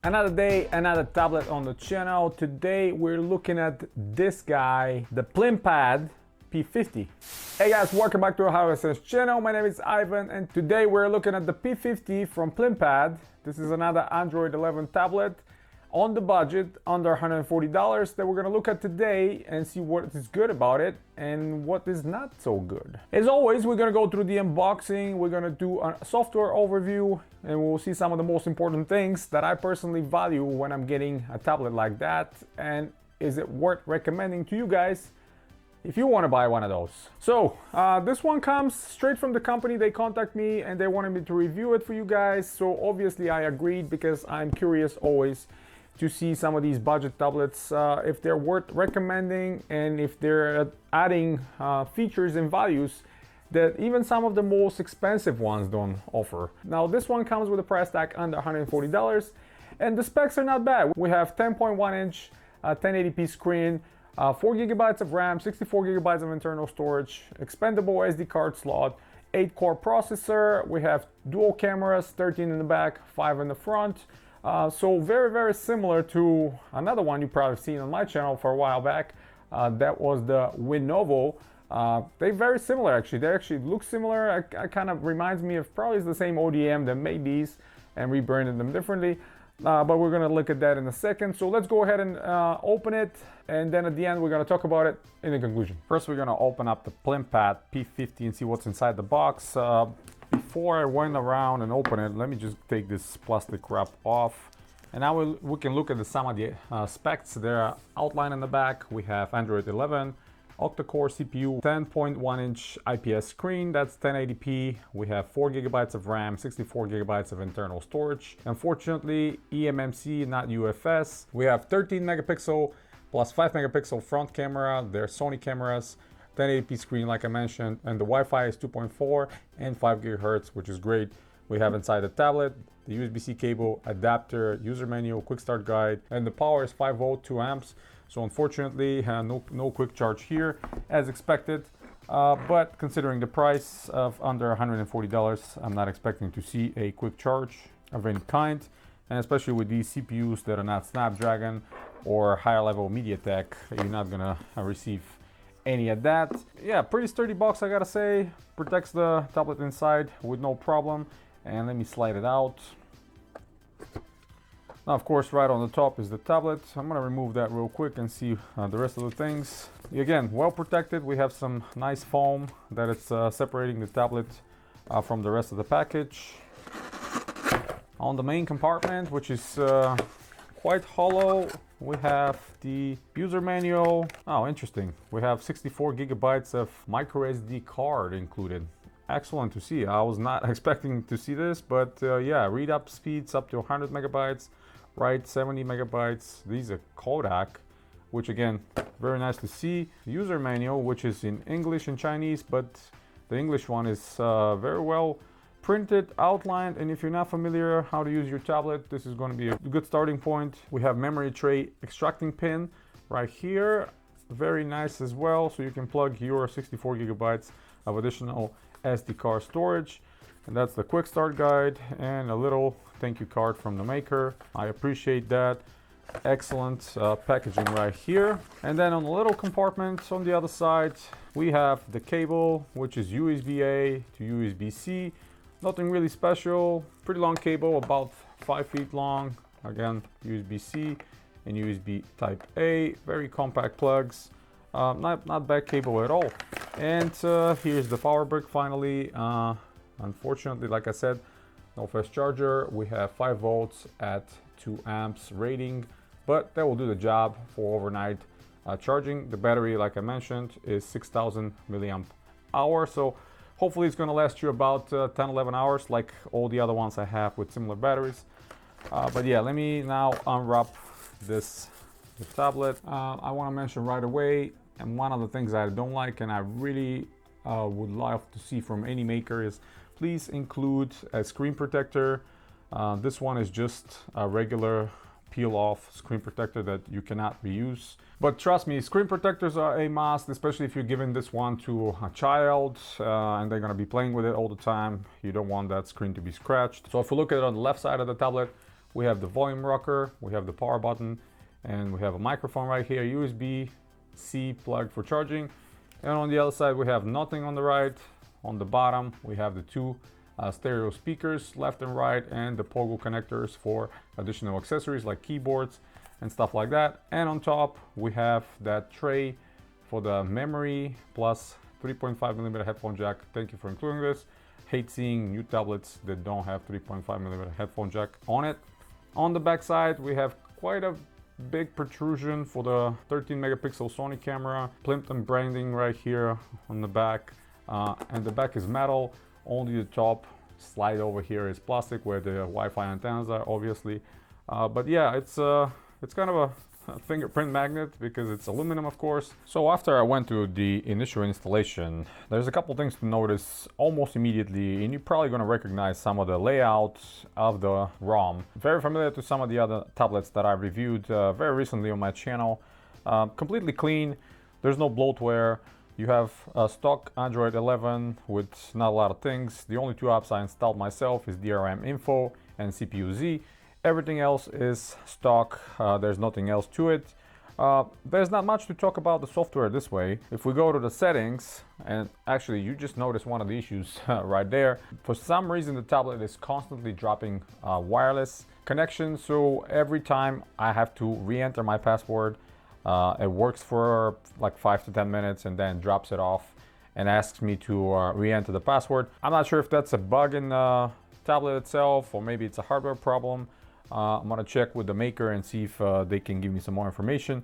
Another day, another tablet on the channel. Today we're looking at this guy, the PlimPad P50. Hey guys, welcome back to our How It Says channel. My name is Ivan and today we're looking at the P50 from PlimPad. This is another Android 11 tablet on the budget, under $140, that we're gonna look at today and see what is good about it and what is not so good. As always, we're gonna go through the unboxing, we're gonna do a software overview, and we'll see some of the most important things that I personally value when I'm getting a tablet like that, and is it worth recommending to you guys if you want to buy one of those. So this one comes straight from the company. They contact me and they wanted me to review it for you guys, so obviously I agreed because I'm curious always to see some of these budget tablets, if they're worth recommending and if they're adding features and values that even some of the most expensive ones don't offer. Now this one comes with a price tag under $140 and the specs are not bad. We have 10.1 inch 1080p screen, 4 gigabytes of RAM, 64 gigabytes of internal storage, expandable SD card slot, 8-core processor. We have dual cameras, 13 in the back, 5 in the front. So very similar to another one you probably seen on my channel for a while back. That was the Lenovo. They're very similar actually. They actually look similar. It kind of reminds me of probably the same ODM that made these and rebranded them differently. But we're gonna look at that in a second. So let's go ahead and open it, and then at the end we're gonna talk about it in the conclusion. First we're gonna open up the PlimPad P50 and see what's inside the box. Before I went around and open it, let me just take this plastic wrap off. And now we can look at some of the specs. They're outlined in the back. We have Android 11, octa-core CPU, 10.1 inch IPS screen, that's 1080p. We have 4 gigabytes of RAM, 64 gigabytes of internal storage. Unfortunately, eMMC, not UFS. We have 13 megapixel plus 5 megapixel front camera. They're Sony cameras. 1080p screen like I mentioned, and the Wi-Fi is 2.4 and 5 gigahertz, which is great. We have inside the tablet the USB-C cable, adapter, user manual, quick start guide, and the power is 5 volt, 2 amps. So unfortunately, no quick charge here as expected. But considering the price of under $140, I'm not expecting to see a quick charge of any kind. And especially with these CPUs that are not Snapdragon or higher level MediaTek, you're not gonna receive any of that. Yeah, pretty sturdy box, I gotta say. Protects the tablet inside with no problem. And let me slide it out. Now, of course, right on the top is the tablet. I'm gonna remove that real quick and see the rest of the things. Again, well protected. We have some nice foam that it's separating the tablet from the rest of the package. On the main compartment, which is quite hollow, we have the user manual. Oh, interesting. We have 64 gigabytes of micro SD card included. Excellent to see. I was not expecting to see this, but yeah, read up speeds up to 100 megabytes, write 70 megabytes. These are Kodak, which again, very nice to see. User manual, which is in English and Chinese, but the English one is very well printed, outlined, and if you're not familiar how to use your tablet, this is going to be a good starting point. We have memory tray extracting pin right here, very nice as well, so you can plug your 64 gigabytes of additional SD card storage. And that's the quick start guide and a little thank you card from the maker. I appreciate that. Excellent packaging right here. And then on the little compartment on the other side, we have the cable, which is USB-A to USB-C. Nothing really special, pretty long cable, about 5 feet long. Again, USB-C and USB type A, very compact plugs. Not bad cable at all. And here's the power brick finally. Unfortunately, like I said, no fast charger. We have 5 volts at 2 amps rating, but that will do the job for overnight charging. The battery, like I mentioned, is 6,000 milliamp hour. So hopefully it's gonna last you about 10-11 hours like all the other ones I have with similar batteries. But yeah, let me now unwrap the tablet. I wanna mention right away, and one of the things I don't like and I really would love to see from any maker is please include a screen protector. This one is just a regular peel off screen protector that you cannot reuse. But trust me, screen protectors are a must, especially if you're giving this one to a child and they're gonna be playing with it all the time. You don't want that screen to be scratched. So if you look at it on the left side of the tablet, We have the volume rocker, we have the power button, and we have a microphone right here, USB-C plug for charging. And on the other side, we have nothing on the right. On the bottom, we have the two stereo speakers, left and right, and the pogo connectors for additional accessories like keyboards and stuff like that. And on top, we have that tray for the memory plus 3.5mm headphone jack. Thank you for including this. Hate seeing new tablets that don't have 3.5mm headphone jack on it. On the back side, we have quite a big protrusion for the 13 megapixel Sony camera. Plimpton branding right here on the back. And the back is metal. Only the top slide over here is plastic where the Wi-Fi antennas are, obviously. But yeah, it's kind of a fingerprint magnet because it's aluminum, of course. So after I went to the initial installation, there's a couple things to notice almost immediately, and you're probably going to recognize some of the layouts of the ROM. Very familiar to some of the other tablets that I've reviewed very recently on my channel. Completely clean. There's no bloatware. You have a stock Android 11 with not a lot of things. The only two apps I installed myself is DRM Info and CPU-Z. Everything else is stock. There's nothing else to it. There's not much to talk about the software this way. If we go to the settings, and actually you just notice one of the issues right there. For some reason the tablet is constantly dropping wireless connection, so every time I have to re-enter my password. It works for like 5 to 10 minutes and then drops it off and asks me to re-enter the password. I'm not sure if that's a bug in the tablet itself or maybe it's a hardware problem. I'm gonna check with the maker and see if they can give me some more information.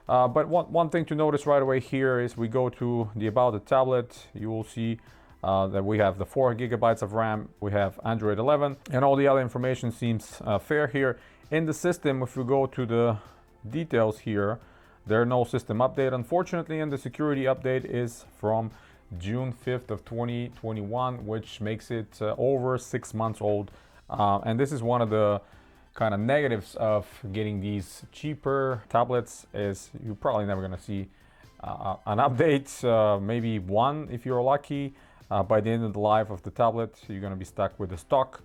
But one thing to notice right away here is we go to the About the tablet. You will see that we have the 4 gigabytes of RAM, we have Android 11, and all the other information seems fair here. In the system, if we go to the details here, there's no system update, unfortunately, and the security update is from June 5th of 2021, which makes it over 6 months old. And this is one of the kind of negatives of getting these cheaper tablets is you're probably never going to see an update, maybe one if you're lucky. By the end of the life of the tablet, you're going to be stuck with the stock.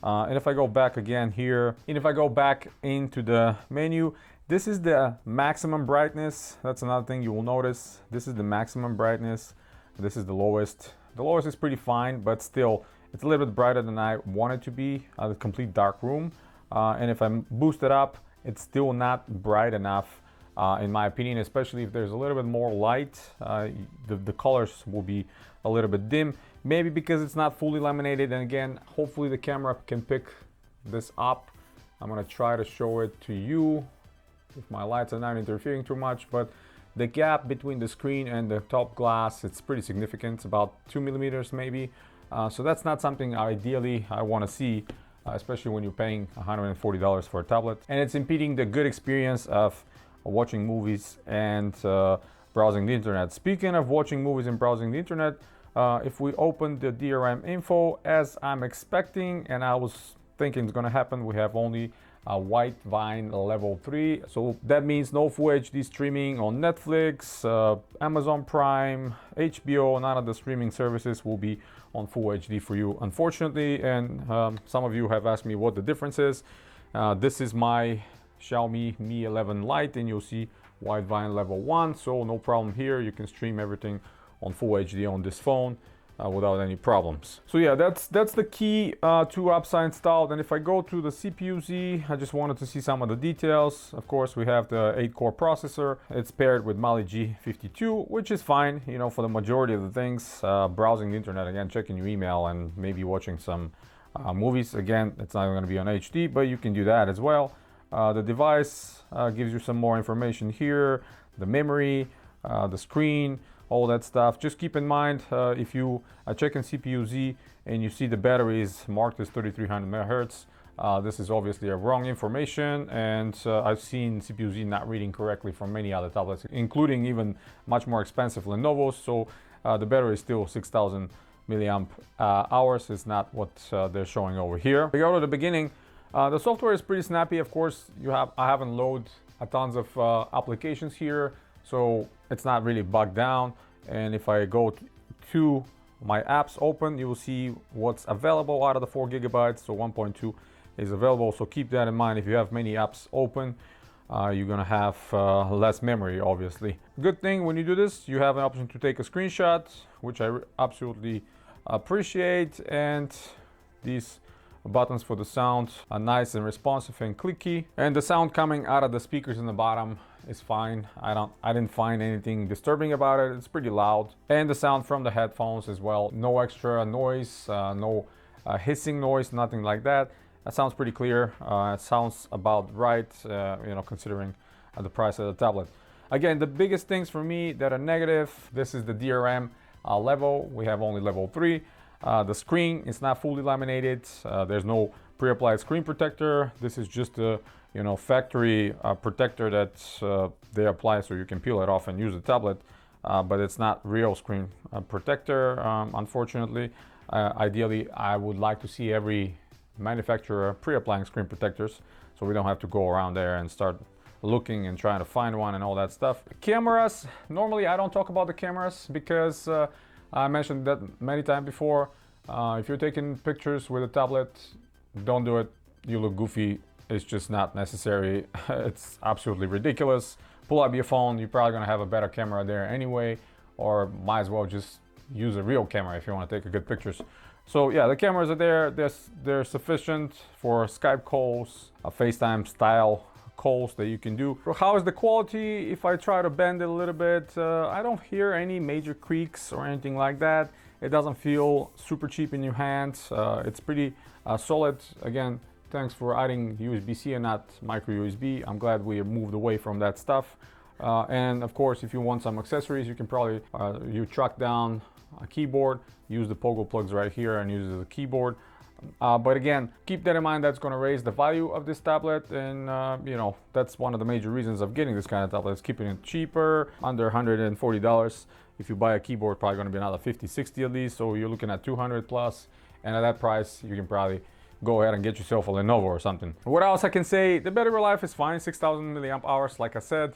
And if I go back again here, and if I go back into the menu, this is the maximum brightness. That's another thing you will notice. This is the maximum brightness. This is the lowest. The lowest is pretty fine, but still, it's a little bit brighter than I want it to be. A complete dark room. And if I boost it up, it's still not bright enough, in my opinion, especially if there's a little bit more light. The colors will be a little bit dim. Maybe because it's not fully laminated. And again, hopefully the camera can pick this up. I'm gonna try to show it to you if my lights are not interfering too much, but the gap between the screen and the top glass, it's pretty significant. It's about 2 millimeters maybe. So that's not something ideally I want to see, especially when you're paying $140 for a tablet. And it's impeding the good experience of watching movies and browsing the internet. Speaking of watching movies and browsing the internet, if we open the DRM info as I'm expecting, and I was thinking it's gonna happen, we have only White Vine level 3, so that means no full HD streaming on Netflix, Amazon Prime, HBO. None of the streaming services will be on full HD for you, unfortunately. And some of you have asked me what the difference is. This is my Xiaomi Mi 11 Lite, and you'll see White Vine level 1, so no problem here. You can stream everything on full HD on this phone without any problems. So yeah, that's the key two apps I installed. And if I go to the CPU-Z, I just wanted to see some of the details. Of course, we have the 8-core processor. It's paired with Mali G52, which is fine, you know, for the majority of the things. Browsing the internet, again, checking your email and maybe watching some movies. Again, it's not going to be on HD, but you can do that as well. The device gives you some more information here, the memory, the screen, all that stuff. Just keep in mind, if you check in CPU-Z and you see the battery is marked as 3300 megahertz, this is obviously a wrong information, and I've seen CPU-Z not reading correctly from many other tablets, including even much more expensive Lenovo's. So the battery is still 6000 milliamp hours. It's not what they're showing over here. We go to the beginning. The software is pretty snappy. Of course, I haven't loaded a tons of applications here, so it's not really bogged down. And if I go to my apps open, you will see what's available out of the 4 gigabytes, so 1.2 is available, so keep that in mind. If you have many apps open, you're gonna have less memory, obviously. Good thing when you do this, you have an option to take a screenshot, which I absolutely appreciate, and these buttons for the sound are nice and responsive and clicky, and the sound coming out of the speakers in the bottom is fine. I didn't find anything disturbing about it. It's pretty loud, and the sound from the headphones as well. No extra noise, no hissing noise, nothing like that. That sounds pretty clear. It sounds about right, you know, considering the price of the tablet. Again, the biggest things for me that are negative, this is the DRM level. We have only level 3. The screen is not fully laminated. There's no pre-applied screen protector. This is just a, you know, factory protector that they apply so you can peel it off and use the tablet, but it's not real screen protector, unfortunately. Ideally, I would like to see every manufacturer pre-applying screen protectors so we don't have to go around there and start looking and trying to find one and all that stuff. Cameras, normally I don't talk about the cameras because I mentioned that many times before. If you're taking pictures with a tablet, don't do it. You look goofy. It's just not necessary. It's absolutely ridiculous. Pull up your phone. You're probably gonna have a better camera there anyway, or might as well just use a real camera if you want to take a good pictures. So yeah, the cameras are there. They're sufficient for Skype calls, FaceTime style calls that you can do. How is the quality? If I try to bend it a little bit, I don't hear any major creaks or anything like that. It doesn't feel super cheap in your hands. It's pretty solid. Again, thanks for adding USB-C and not micro USB. I'm glad we moved away from that stuff. And of course, if you want some accessories, you can probably you track down a keyboard, use the pogo plugs right here and use the keyboard. But again, keep that in mind. That's going to raise the value of this tablet, and you know, that's one of the major reasons of getting this kind of tablet, is keeping it cheaper, under $140. If you buy a keyboard, probably going to be another 50, 60 at least, so you're looking at 200 plus, and at that price you can probably go ahead and get yourself a Lenovo or something. What else I can say? The battery life is fine, 6,000 milliamp hours. Like I said,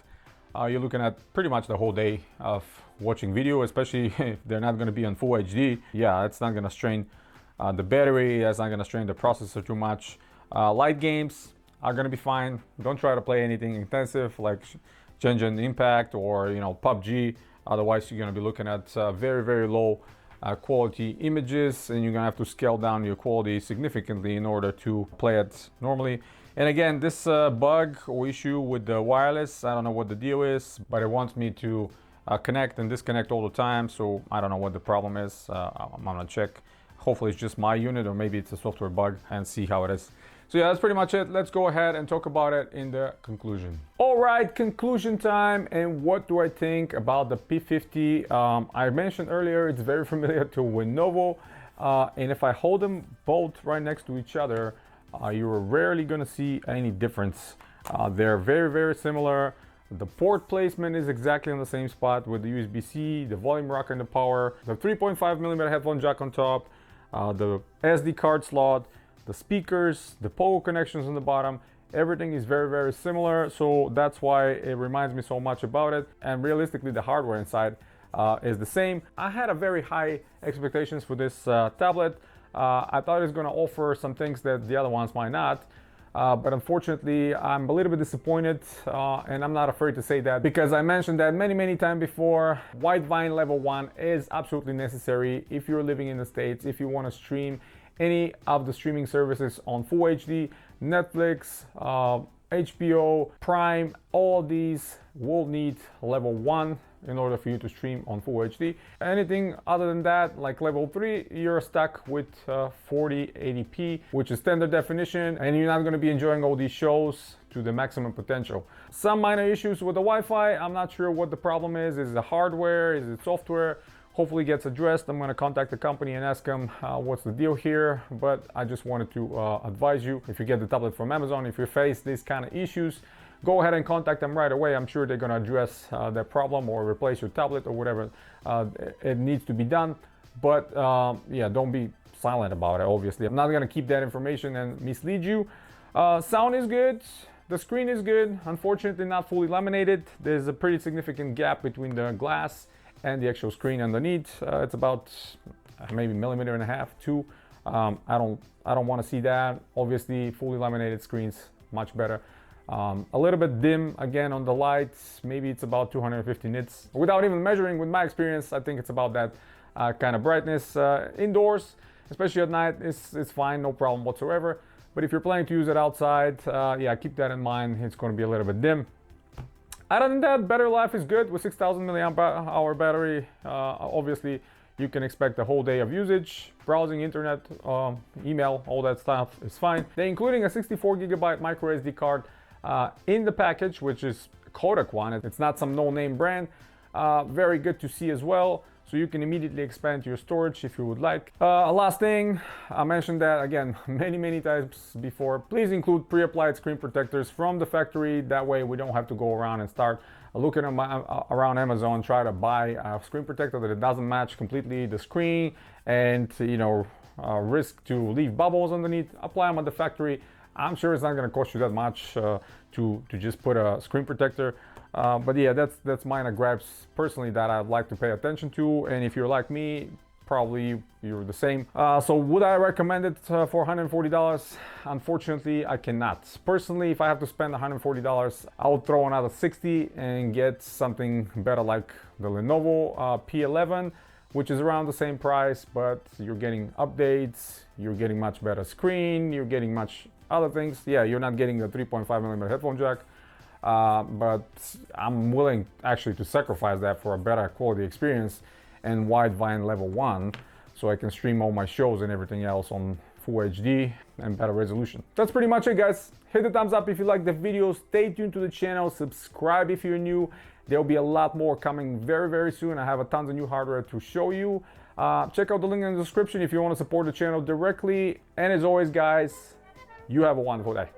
you're looking at pretty much the whole day of watching video, especially if they're not going to be on full HD. Yeah, it's not going to strain the battery, that's not going to strain the processor too much. Light games are going to be fine. Don't try to play anything intensive like Genshin Impact or, you know, PUBG. Otherwise, you're going to be looking at very, very low quality images, and you're going to have to scale down your quality significantly in order to play it normally. And again, this bug or issue with the wireless, I don't know what the deal is, but it wants me to connect and disconnect all the time. So I don't know what the problem is. I'm going to check. Hopefully it's just my unit, or maybe it's a software bug, and see how it is. So yeah, that's pretty much it. Let's go ahead and talk about it in the conclusion. All right, conclusion time. And what do I think about the P50? I mentioned earlier, it's very familiar to Lenovo. And if I hold them both right next to each other, you're rarely gonna see any difference. They're very, very similar. The port placement is exactly on the same spot with the USB-C, the volume rocker and the power, the 3.5mm headphone jack on top, the SD card slot, the speakers, the pogo connections on the bottom. Everything is very, very similar, so that's why it reminds me so much about it. And realistically, the hardware inside is the same. I had a very high expectations for this tablet. I thought it was going to offer some things that the other ones might not. But unfortunately, I'm a little bit disappointed, and I'm not afraid to say that, because I mentioned that many times before. Widevine level 1 is absolutely necessary if you're living in the States, if you want to stream any of the streaming services on full HD, Netflix, HBO, Prime, all these will need level 1 in order for you to stream on full HD. Anything other than that, like level 3, you're stuck with 4080p, which is standard definition, and you're not going to be enjoying all these shows to the maximum potential. Some minor issues with the Wi-Fi. I'm not sure what the problem is. Is it hardware? Is it software? Hopefully it gets addressed. I'm going to contact the company and ask them what's the deal here. But I just wanted to advise you, if you get the tablet from Amazon, if you face these kind of issues, go ahead and contact them right away. I'm sure they're going to address that problem or replace your tablet or whatever it needs to be done. But yeah, don't be silent about it, obviously. I'm not going to keep that information and mislead you. Sound is good. The screen is good. Unfortunately, not fully laminated. There's a pretty significant gap between the glass and the actual screen underneath. It's about maybe 1.5 mm, 2 I don't want to see that. Obviously, fully laminated screens, much better. A little bit dim again on the lights. Maybe it's about 250 nits. Without even measuring, with my experience, I think it's about that kind of brightness. Indoors, especially at night, it's fine, no problem whatsoever. But if you're planning to use it outside, yeah, keep that in mind. It's going to be a little bit dim. Other than that, battery life is good with 6,000 milliamp hour battery. Obviously, you can expect a whole day of usage. Browsing, internet, email, all that stuff is fine. They're including a 64 gigabyte micro SD card in the package, which is Kodak one. It's not some no-name brand. Very good to see as well. So you can immediately expand your storage if you would like. Last thing, I mentioned that again many times before. Please include pre-applied screen protectors from the factory. That way we don't have to go around and start looking around Amazon, try to buy a screen protector that it doesn't match completely the screen, and risk to leave bubbles underneath. Apply them at the factory. I'm sure it's not going to cost you that much to just put a screen protector. But yeah, that's minor gripes personally that I'd like to pay attention to. And if you're like me, probably you're the same. So would I recommend it for $140? Unfortunately, I cannot. Personally, if I have to spend $140, I'll throw another 60 and get something better like the Lenovo P11, which is around the same price, but you're getting updates, you're getting much better screen, you're getting much other things. Yeah, you're not getting the 3.5mm headphone jack, but I'm willing actually to sacrifice that for a better quality experience and Widevine level 1, so I can stream all my shows and everything else on Full HD and better resolution. That's pretty much it, guys. Hit the thumbs up if you like the video, stay tuned to the channel, subscribe if you're new. There'll be a lot more coming very soon. I have a tons of new hardware to show you. Check out the link in the description if you want to support the channel directly. And as always, guys, you have a wonderful day.